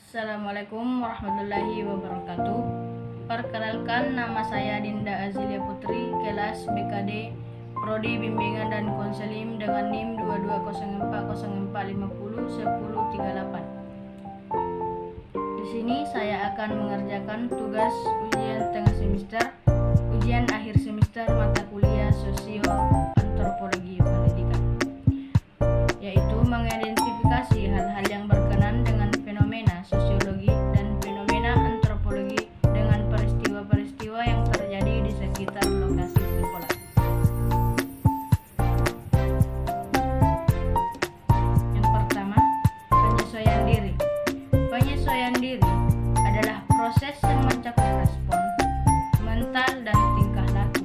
Assalamualaikum warahmatullahi wabarakatuh. Perkenalkan, nama saya Dinda Azilia Putri, kelas BKD, Prodi Bimbingan dan Konseling dengan NIM 220404501038. Di sini saya akan mengerjakan tugas ujian tengah semester, ujian akhir semester mata kuliah Sosio Antropologi Pendidikan, yaitu mengidentifikasi hal-hal yang berkenan dengan fenomena sosiologi dan fenomena antropologi dengan peristiwa-peristiwa yang terjadi di sekitar lokasi sekolah. Yang pertama, penyesuaian diri. Penyesuaian diri adalah proses yang mencakup respon, mental, dan tingkah laku,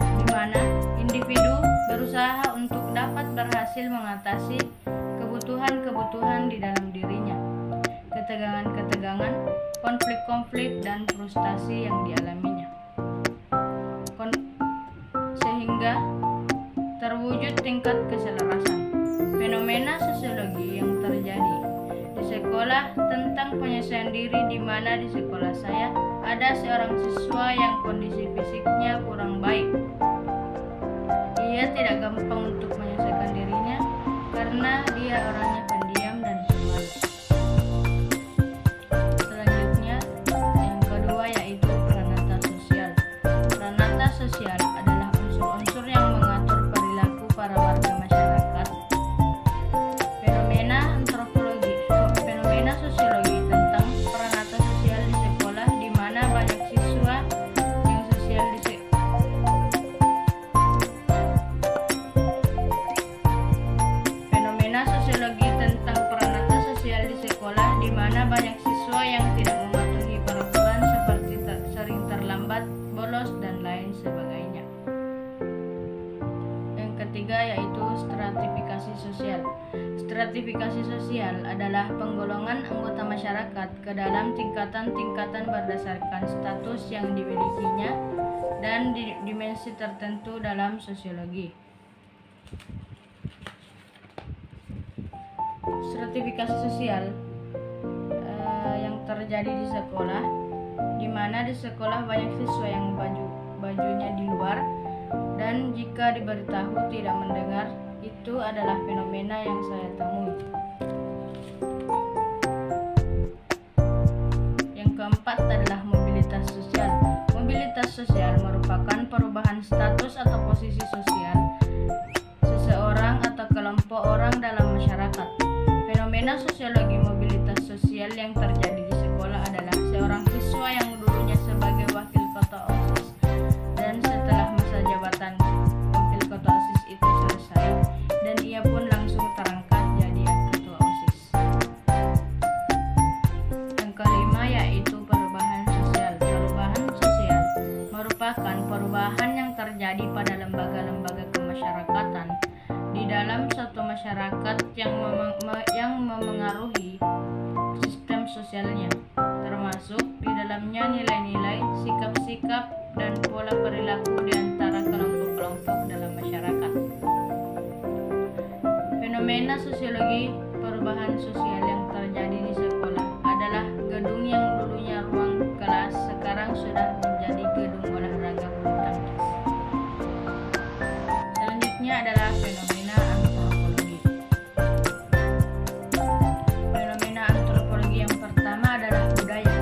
di mana individu berusaha untuk dapat berhasil mengatasi kebutuhan-kebutuhan di dalam dirinya, ketegangan-ketegangan, konflik-konflik, dan frustasi yang dialaminya, sehingga terwujud tingkat keselarasan. Fenomena sosiologi yang terjadi di sekolah tentang penyesuaian diri, di mana di sekolah saya ada seorang siswa yang kondisi fisiknya kurang baik. Dia tidak gampang untuk menyesuaikan dirinya karena dia orangnya pendiam dan pemalu. Selanjutnya, yang kedua yaitu pranata sosial. Pranata sosial adalah unsur-unsur yang mengatur perilaku para warga masyarakat. Fenomena sosiologi tentang pranata sosial di sekolah, di mana banyak siswa yang sosial di Fenomena sosiologi tentang pranata sosial di sekolah, di mana banyak siswa yang tidak mematuhi peraturan seperti sering terlambat, bolos, dan lain sebagainya. Yang ketiga yaitu stratifikasi sosial. Stratifikasi sosial adalah penggolongan anggota masyarakat ke dalam tingkatan-tingkatan berdasarkan status yang dimilikinya dan dimensi tertentu dalam sosiologi. Stratifikasi sosial yang terjadi di sekolah, di mana di sekolah banyak siswa yang bajunya di luar, dan jika diberitahu tidak mendengar. Itu adalah fenomena yang saya temui. Yang keempat adalah mobilitas sosial. Mobilitas sosial merupakan perubahan status atau posisi sosial seseorang atau kelompok orang dalam masyarakat. Fenomena sosiologi mobilitas sosial yang terjadi di sekolah adalah seorang siswa yang dulunya sebagai wakil ketua OSIS, dan setelah masa jabatan wakil ketua OSIS itu selesai, dan ia pun langsung terangkat jadi ketua OSIS. Yang kelima yaitu perubahan sosial. Perubahan sosial merupakan perubahan yang terjadi pada lembaga-lembaga kemasyarakatan di dalam suatu masyarakat yang memengaruhi sistem sosialnya, termasuk di dalamnya nilai-nilai, sikap-sikap, dan pola perilaku di antara kelompok-kelompok dalam masyarakat. Fenomena sosiologi perubahan sosial yang terjadi di sekolah adalah gedung yang dulunya ruang kelas sekarang sudah menjadi gedung olahraga bulu tangkis. Selanjutnya adalah fenomena antropologi. Fenomena antropologi yang pertama adalah budaya.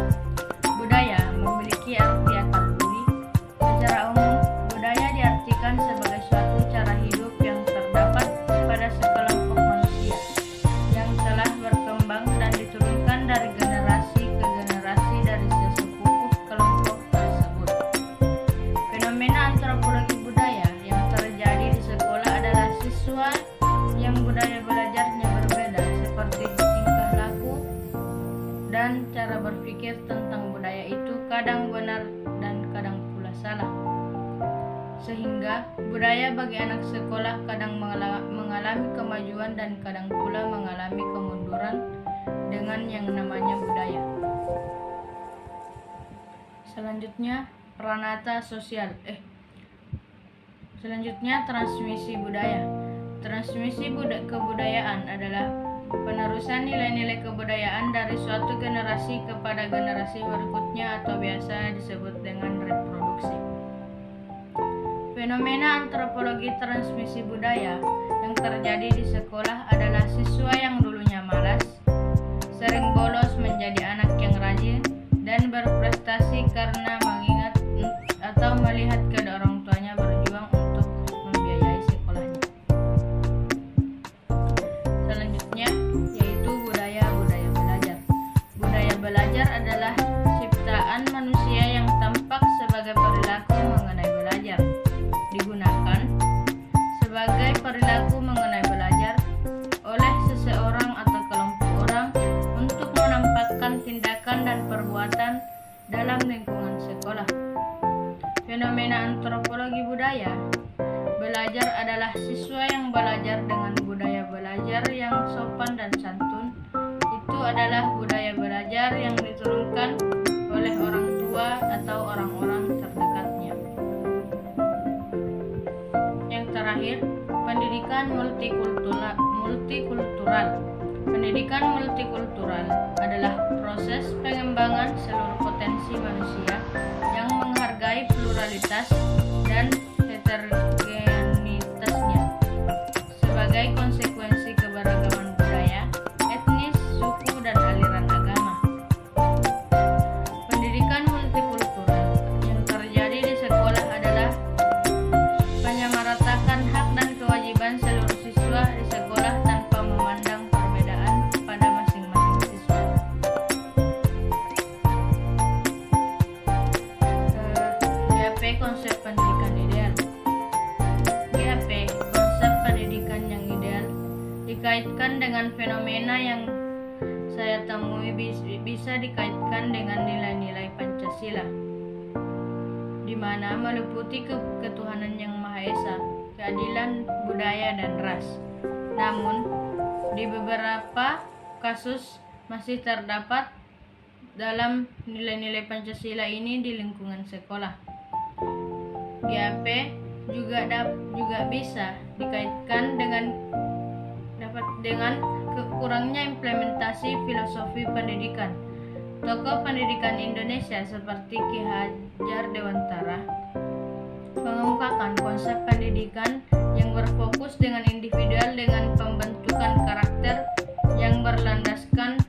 Budaya memiliki arti akar budi. Secara umum, budaya diartikan sebagai suatu cara hidup yang terdapat pada sekelompok manusia yang telah berkembang dan diturunkan dari generasi ke generasi dari sesepupu kelompok tersebut. Fenomena antropologi budaya yang terjadi di sekolah adalah siswa yang budaya belajarnya berbeda, seperti tingkah laku dan cara berpikir tentang budaya itu kadang benar dan kadang pula salah, sehingga budaya bagi anak sekolah kadang mengalami kemajuan dan kadang pula mengalami kemunduran dengan yang namanya budaya. Selanjutnya pranata sosial. Selanjutnya transmisi budaya. Transmisi kebudayaan adalah penerusan nilai-nilai kebudayaan dari suatu generasi kepada generasi berikutnya atau biasa disebut dengan reproduksi. Fenomena antropologi transmisi budaya yang terjadi di sekolah adalah siswa yang dulunya malas, sering bolos menjadi anak yang rajin, dan berprestasi karena mengingat atau melihat kedua orang tuanya berjuang untuk membiayai sekolahnya. Selanjutnya yaitu budaya belajar. Budaya belajar adalah ciptaan manusia yang tampak sebagai perilaku mengenai belajar, digunakan sebagai perilaku mengenai belajar oleh seseorang atau kelompok orang untuk menampakkan tindakan dan perbuatan dalam lingkungan sekolah. Fenomena antropologi budaya belajar adalah siswa yang belajar dengan budaya belajar yang sopan dan santun. Itu adalah budaya belajar yang diturunkan oleh orang tua atau orang-orang terdekatnya. Yang terakhir, pendidikan multikultural. Pendidikan multikultural adalah proses pengembangan seluruh potensi manusia yang menghargai pluralitas dan heterogenitasnya sebagai konsekuensi keberagaman budaya, etnis, suku, dan aliran agama. Pendidikan multikultural yang terjadi di sekolah adalah menyamaratakan hak dan kewajiban seluruh siswa di sekolah tanpa memandang perbedaan pada masing-masing siswa. GAP konsep pendidikan ideal. GAP konsep pendidikan yang ideal dikaitkan dengan fenomena yang saya temui bisa dikaitkan dengan nilai-nilai Pancasila, di mana meliputi ketuhanan yang Maha Esa, keadilan, budaya, dan ras. Namun, di beberapa kasus masih terdapat dalam nilai-nilai Pancasila ini di lingkungan sekolah. GAP juga bisa dikaitkan dengan kurangnya implementasi filosofi pendidikan. Tokoh pendidikan Indonesia seperti Ki Hajar Dewantara mengemukakan konsep pendidikan yang berfokus dengan individual dengan pembentukan karakter yang berlandaskan